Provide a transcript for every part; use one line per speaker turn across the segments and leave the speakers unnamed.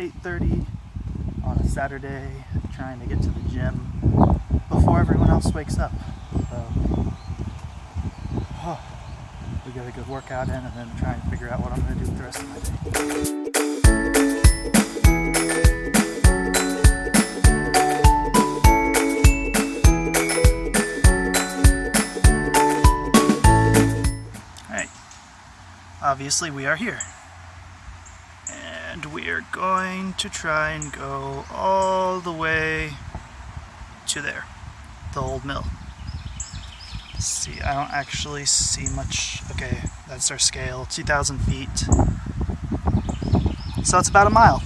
8:30 on a Saturday, trying to get to the gym before everyone else wakes up. So, we get a good workout in and then try and figure out what I'm going to do with the rest of my day. Obviously we are here, and we are going to try and go all the way to there, the old mill. Let's see, I don't actually see much. Okay, that's our scale, 2,000 feet. So it's about a mile,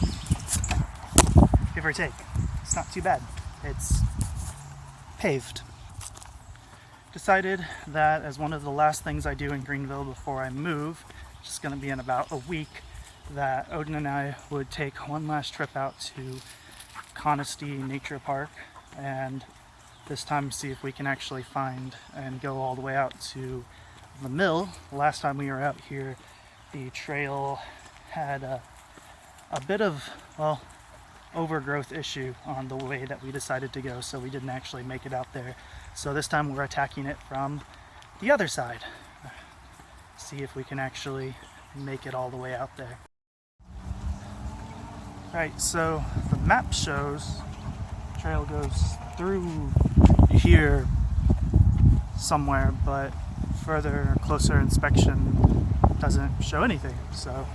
give or take. It's not too bad. It's paved. Decided that as one of the last things I do in Greenville before I move, which is going to be in about a week, that Odin and I would take one last trip out to Conway Nature Park, and this time see if we can actually find and go all the way out to the mill. Last time we were out here, the trail had a bit of, well, overgrowth issue on the way that we decided to go, so we didn't actually make it out there. So this time we're attacking it from the other side. See if we can actually make it all the way out there. Right, so the map shows the trail goes through here somewhere, but further, closer inspection doesn't show anything. So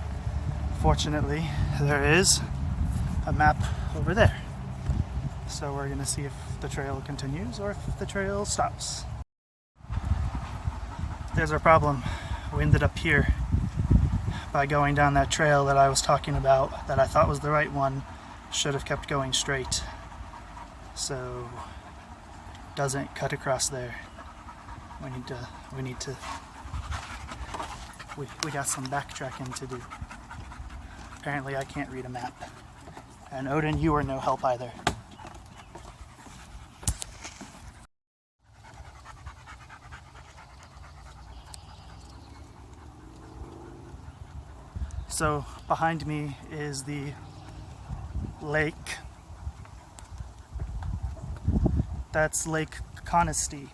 fortunately there is a map over there. So we're gonna see if the trail continues or if the trail stops. There's our problem. We ended up here by going down that trail that I was talking about, that I thought was the right one. Should have kept going straight. So doesn't cut across there. We got some backtracking to do. Apparently I can't read a map. And Odin, you are no help either. So behind me is the lake. That's Lake Conway.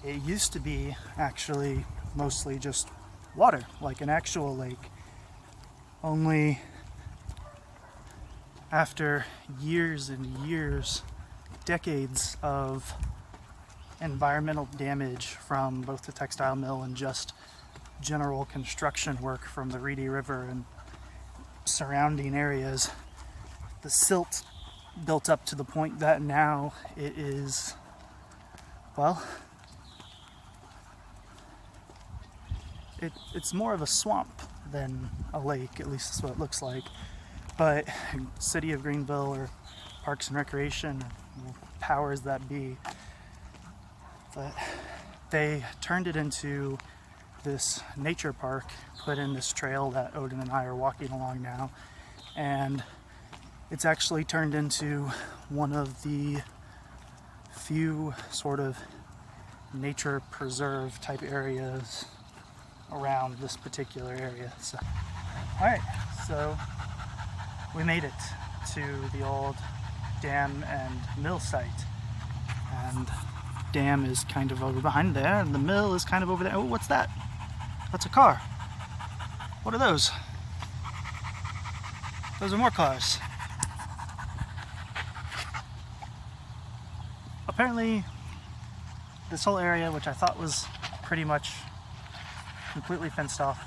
It used to be actually mostly just water, like an actual lake. Only after years and years, decades of environmental damage from both the textile mill and just general construction work from the Reedy River and surrounding areas, the silt built up to the point that now it is, well, it's more of a swamp than a lake, at least that's what it looks like. But City of Greenville or Parks and Recreation, powers that be, but they turned it into this nature park, put in this trail that Odin and I are walking along now, and it's actually turned into one of the few sort of nature preserve type areas around this particular area. So, alright, so we made it to the old dam and mill site, and dam is kind of over behind there and the mill is kind of over there. Oh, what's that? That's a car. What are those? Those are more cars. Apparently this whole area, which I thought was pretty much completely fenced off,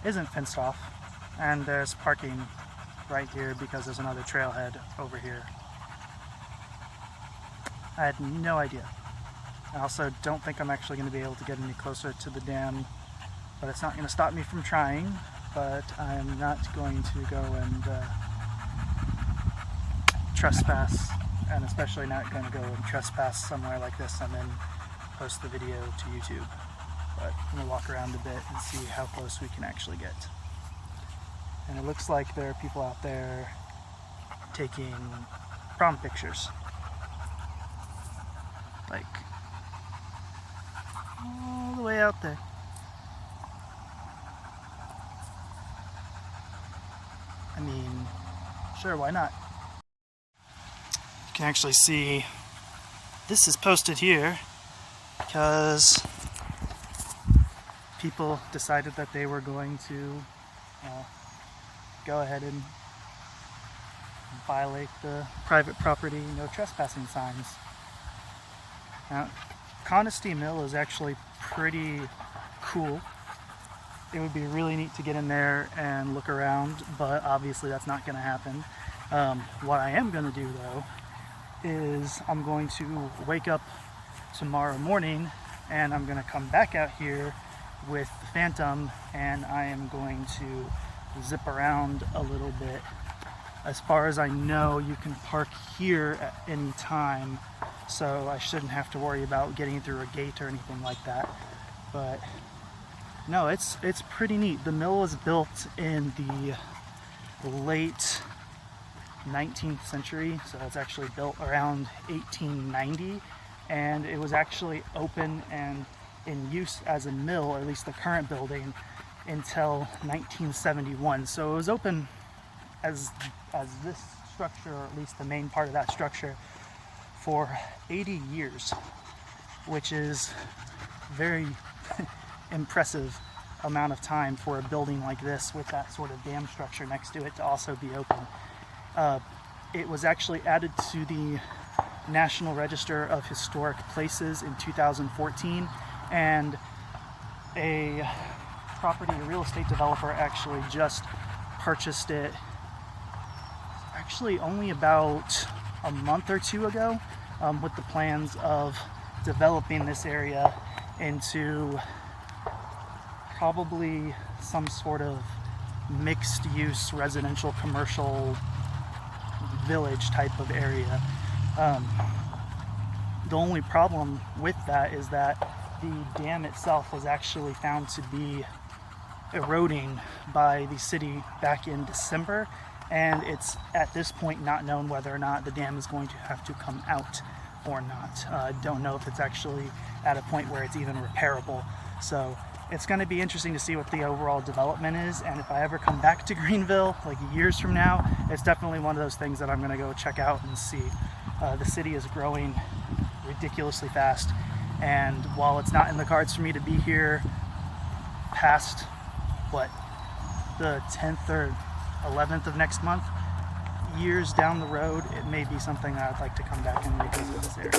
isn't fenced off, and there's parking right here because there's another trailhead over here. I had no idea. I also don't think I'm actually going to be able to get any closer to the dam, but it's not going to stop me from trying. But I'm not going to go and trespass, and especially not going to go and trespass somewhere like this and then post the video to YouTube. But I'm going to walk around a bit and see how close we can actually get. And it looks like there are people out there taking prom pictures. Like, all the way out there. I mean, Sure, why not? You can actually see this is posted here because people decided that they were going to go ahead and violate the private property no trespassing signs. Now, Conisty Mill is actually pretty cool. It would be really neat to get in there and look around, but obviously that's not going to happen. What I am going to do though is I'm going to wake up tomorrow morning and I'm going to come back out here with the Phantom and I am going to zip around a little bit. As far as I know, you can park here at any time, so I shouldn't have to worry about getting through a gate or anything like that. But no, it's pretty neat. The mill was built in the late 19th century, so it's actually built around 1890, and it was actually open and in use as a mill, or at least the current building, until 1971. So it was open as this structure, or at least the main part of that structure, for 80 years, which is very impressive amount of time for a building like this with that sort of dam structure next to it to also be open. It was actually added to the National Register of Historic Places in 2014, and a real estate developer actually just purchased it actually only about a month or two ago, with the plans of developing this area into probably some sort of mixed use residential commercial village type of area. The only problem with that is that the dam itself was actually found to be eroding by the city back in December, and it's at this point not known whether or not the dam is going to have to come out or not. I don't know if it's actually at a point where it's even repairable. So it's going to be interesting to see what the overall development is, and if I ever come back to Greenville like years from now, it's definitely one of those things that I'm going to go check out and see. The city is growing ridiculously fast, and while it's not in the cards for me to be here past the 10th or 11th of next month, years down the road, it may be something that I'd like to come back and revisit this area.